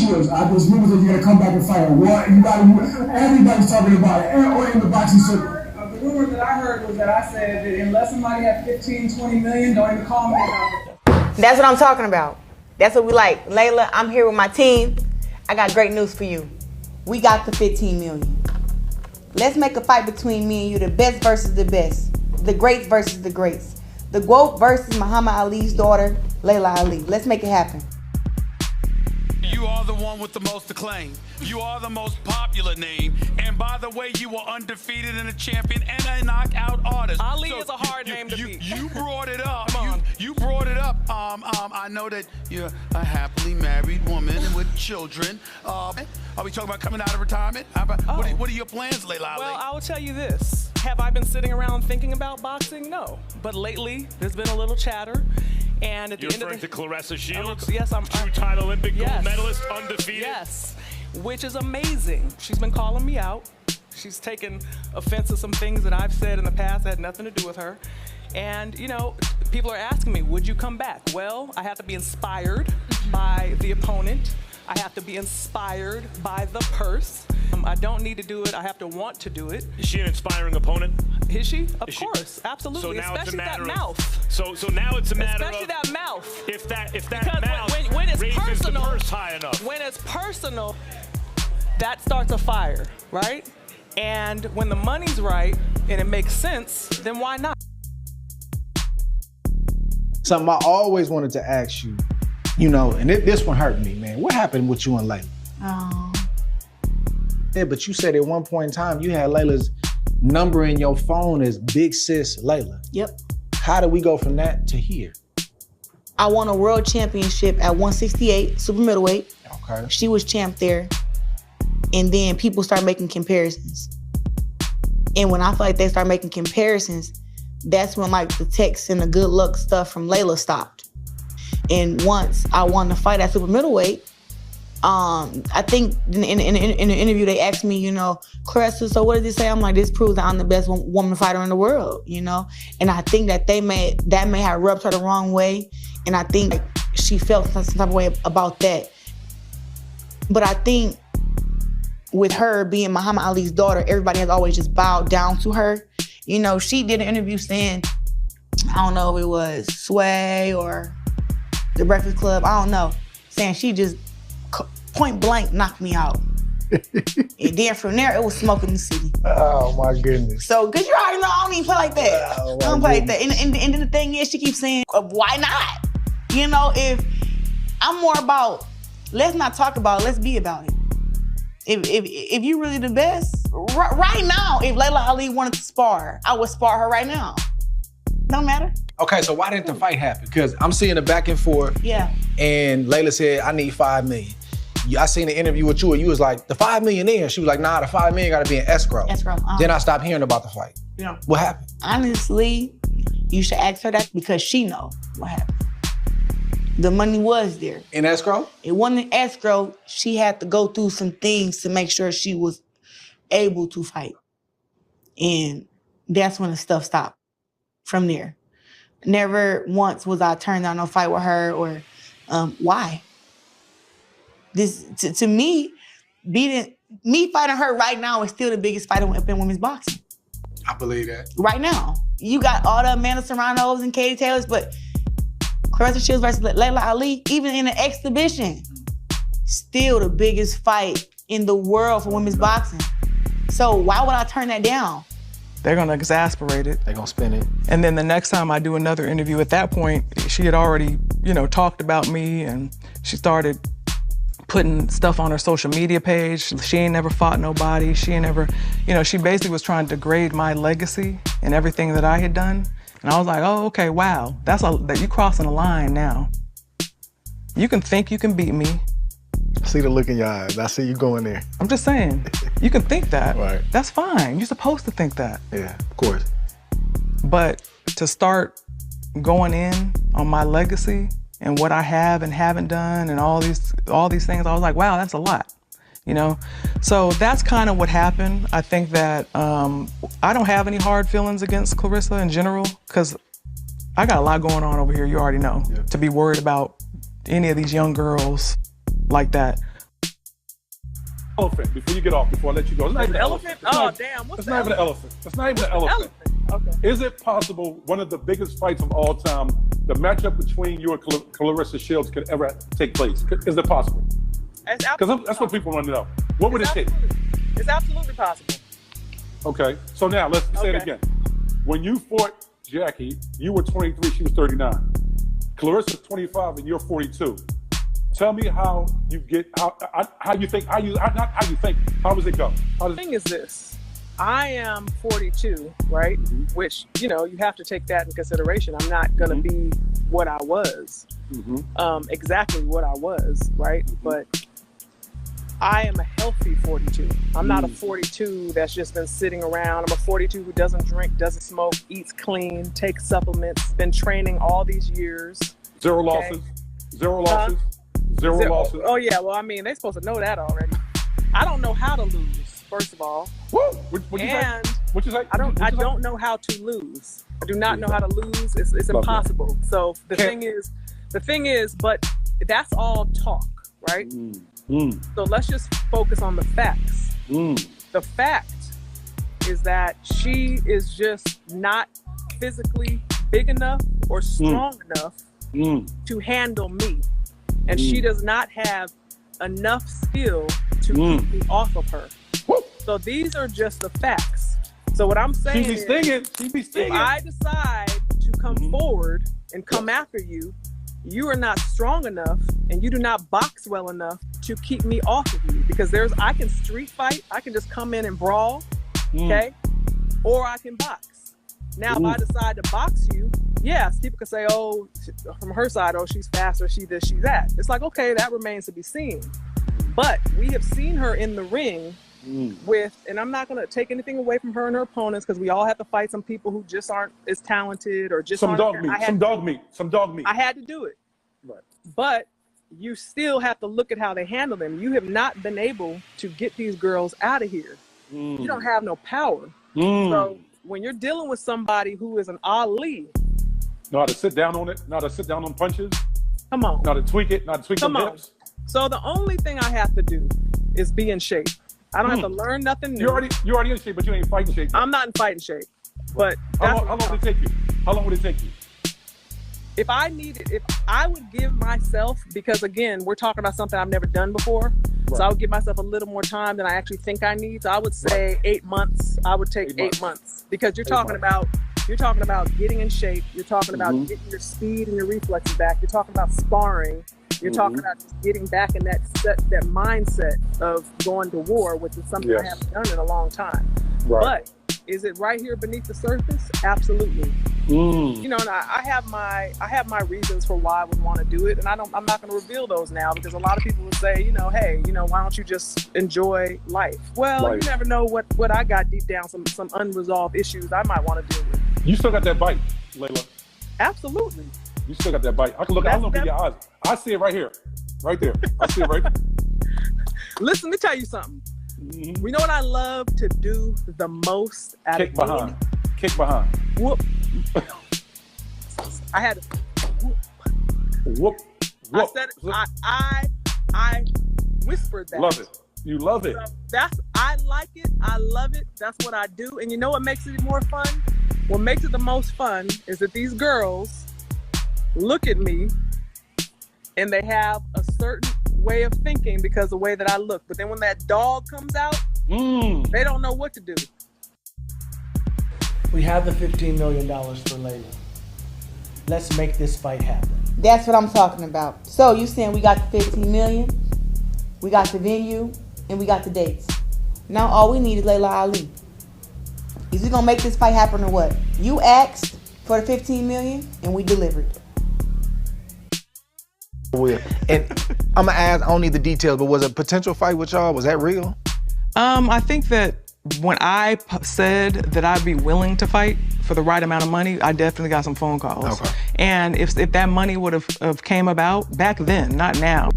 Shields. There's rumors that you're gonna come back and fight her. What? Everybody's talking about it, or in the boxing circuit. The rumor that I heard was that I said that unless somebody had 15, 20 million, don't even call me about it. That's what I'm talking about. That's what we like. Laila, I'm here with my team. I got great news for you. We got the 15 million. Let's make a fight between me and you, the best versus the best. The greats versus the greats. The GWOAT versus Muhammad Ali's daughter, Laila Ali. Let's make it happen. You are the one with the most acclaim. You are the most popular name. And by the way, you were undefeated and a champion and a knockout artist. Ali is a hard name to beat. You brought it up. You brought it up. I know that you're a happily married woman with children. Are we talking about coming out of retirement? What are your plans, Laila Ali? Well, I will tell you this. Have I been sitting around thinking about boxing? No. But lately, there's been a little chatter. And at the end of the Claressa Shields? Yes, I'm two-time Olympic gold medalist, undefeated. Yes, which is amazing. She's been calling me out. She's taken offense to some things that I've said in the past that had nothing to do with her. And, you know, people are asking me, would you come back? Well, I have to be inspired by the opponent. I have to be inspired by the purse. I don't need to do it. I have to want to do it. Is she an inspiring opponent? Is she? Of course, absolutely. So now especially it's a matter that mouth. So now it's a matter especially of that mouth. If that because mouth when it's raises personal, the purse high enough. When it's personal, that starts a fire, right? And when the money's right and it makes sense, then why not? Something I always wanted to ask you, you know, and this one hurt me, man. What happened with you and Laila? Oh. Yeah, but you said at one point in time you had Laila's number in your phone as Big Sis Laila. Yep. How did we go from that to here? I won a world championship at 168, super middleweight. Okay. She was champ there. And then people start making comparisons. And when I feel like they start making comparisons, that's when like the texts and the good luck stuff from Laila stopped. And once I won the fight at super middleweight, I think in the interview they asked me, you know, Claressa, so what did this say? I'm like, this proves that I'm the best woman fighter in the world, you know? And I think that that may have rubbed her the wrong way. And I think she felt some type of way about that. But I think with her being Muhammad Ali's daughter, everybody has always just bowed down to her. You know, she did an interview saying, I don't know if it was Sway or The Breakfast Club, I don't know, saying she just point blank knocked me out. And then from there, it was smoking the city. Oh my goodness. So, cause you already know I don't even play like that. I don't play like that. And then the thing is, she keeps saying, why not? You know, if I'm more about, let's not talk about it, let's be about it. If you really the best, right now, if Laila Ali wanted to spar, I would spar her right now. Don't matter. Okay, so why didn't the fight happen? Because I'm seeing the back and forth. Yeah. And Laila said, I need 5 million. I seen the interview with you and you was like, the 5 million there. She was like, nah, the 5 million gotta be in escrow. Escrow. Then I stopped hearing about the fight. Yeah. What happened? Honestly, you should ask her that because she know what happened. The money was there. In escrow? It wasn't in escrow. She had to go through some things to make sure she was able to fight. And that's when the stuff stopped from there. Never once was I turned down a fight with her or why? This to me, me fighting her right now is still the biggest fight in women's boxing. I believe that. Right now. You got all the Amanda Serranos and Katie Taylors, but Claressa Shields versus Laila Ali, even in an exhibition, still the biggest fight in the world for women's boxing. So why would I turn that down? They're gonna exasperate it. They're gonna spin it. And then the next time I do another interview, at that point, she had already, you know, talked about me and she started putting stuff on her social media page. She ain't never fought nobody. She ain't never, you know, she basically was trying to degrade my legacy and everything that I had done. And I was like, oh, okay, wow, that you crossing a line now. You can think you can beat me. I see the look in your eyes. I see you going there. I'm just saying, you can think that. Right. That's fine. You're supposed to think that. Yeah, of course. But to start going in on my legacy and what I have and haven't done and all these things, I was like, wow, that's a lot. You know, so that's kind of what happened. I think that I don't have any hard feelings against Claressa in general because I got a lot going on over here, you already know, to be worried about any of these young girls like that. Elephant, before you get off, before I let you go. It's not even an elephant. Oh, damn. What's It's not even an elephant. It's not even an elephant. Okay. Is it possible one of the biggest fights of all time, the matchup between you and Claressa Shields, could ever take place? Is it possible? Because that's what people want to know. What would it take? It's absolutely possible. Okay, so now let's say it again. When you fought Jackie, you were 23, she was 39. Claressa's 25 and you're 42. Tell me how you get, how you think, how does it go? The thing is this, I am 42, right? Which, you know, you have to take that in consideration. I'm not gonna be what I was, exactly what I was, right? But I am a healthy 42. I'm not a 42 that's just been sitting around. I'm a 42 who doesn't drink, doesn't smoke, eats clean, takes supplements, been training all these years. Zero losses, zero losses. Zero losses. Oh yeah, well I mean they're supposed to know that already. I don't know how to lose, first of all. Woo! What you say? I don't know how to lose. I do not know how to lose. It's impossible. So the thing is, but that's all talk, right? So let's just focus on the facts. The fact is that she is just not physically big enough or strong enough to handle me. And she does not have enough skill to keep me off of her. So these are just the facts. So what I'm saying is, if I decide to come forward and come after you, you are not strong enough and you do not box well enough to keep me off of you. Because I can street fight, I can just come in and brawl, okay? Or I can box. Now, if I decide to box you, yes, people can say, oh, from her side, oh, she's faster, she this, she's that. It's like, okay, that remains to be seen. But we have seen her in the ring with, and I'm not going to take anything away from her and her opponents because we all have to fight some people who just aren't as talented or just some dog meat. I had to do it. Right. But you still have to look at how they handle them. You have not been able to get these girls out of here. You don't have no power. So when you're dealing with somebody who is an Ali, know how to sit down on it, know how to sit down on punches. Come on. Know how to tweak it, know how to tweak the hips. So the only thing I have to do is be in shape. I don't have to learn nothing new. You're already in shape, but you ain't fighting shape. I'm not in fighting shape. But how long would it take you? How long would it take you? If I would give myself, because again, we're talking about something I've never done before. Right. So I would give myself a little more time than I actually think I need. So I would say 8 months. I would take 8 months because you're talking about getting in shape. You're talking about getting your speed and your reflexes back. You're talking about sparring. You're talking about just getting back in that mindset of going to war, which is something I haven't done in a long time. Right. But is it right here beneath the surface? Absolutely. You know, and I have my reasons for why I would want to do it, and I'm not going to reveal those now because a lot of people would say, you know, hey, you know, why don't you just enjoy life? Well, you never know what I got deep down, some unresolved issues I might want to deal with. You still got that bite, Laila. Absolutely. You still got that bite. I can look in your eyes. I see it right here, right there. I see it right there. Listen, let me tell you something. You know what I love to do the most? Kick behind. Kick behind. Whoop. I had to whoop. I said I whispered that. Love it. You love it. So I like it. I love it. That's what I do. And you know what makes it more fun? What makes it the most fun is that these girls look at me and they have a certain way of thinking because of the way that I look. But then when that dog comes out, they don't know what to do. We have the $15 million for Laila. Let's make this fight happen. That's what I'm talking about. So you saying we got the 15 million, we got the venue, and we got the dates. Now all we need is Laila Ali. Is we gonna make this fight happen or what? You asked for the 15 million and we delivered. And I'm gonna ask, I don't need the details, but was it a potential fight with y'all? Was that real? I think that when I said that I'd be willing to fight for the right amount of money, I definitely got some phone calls. Okay. And if that money would have came about back then, not now.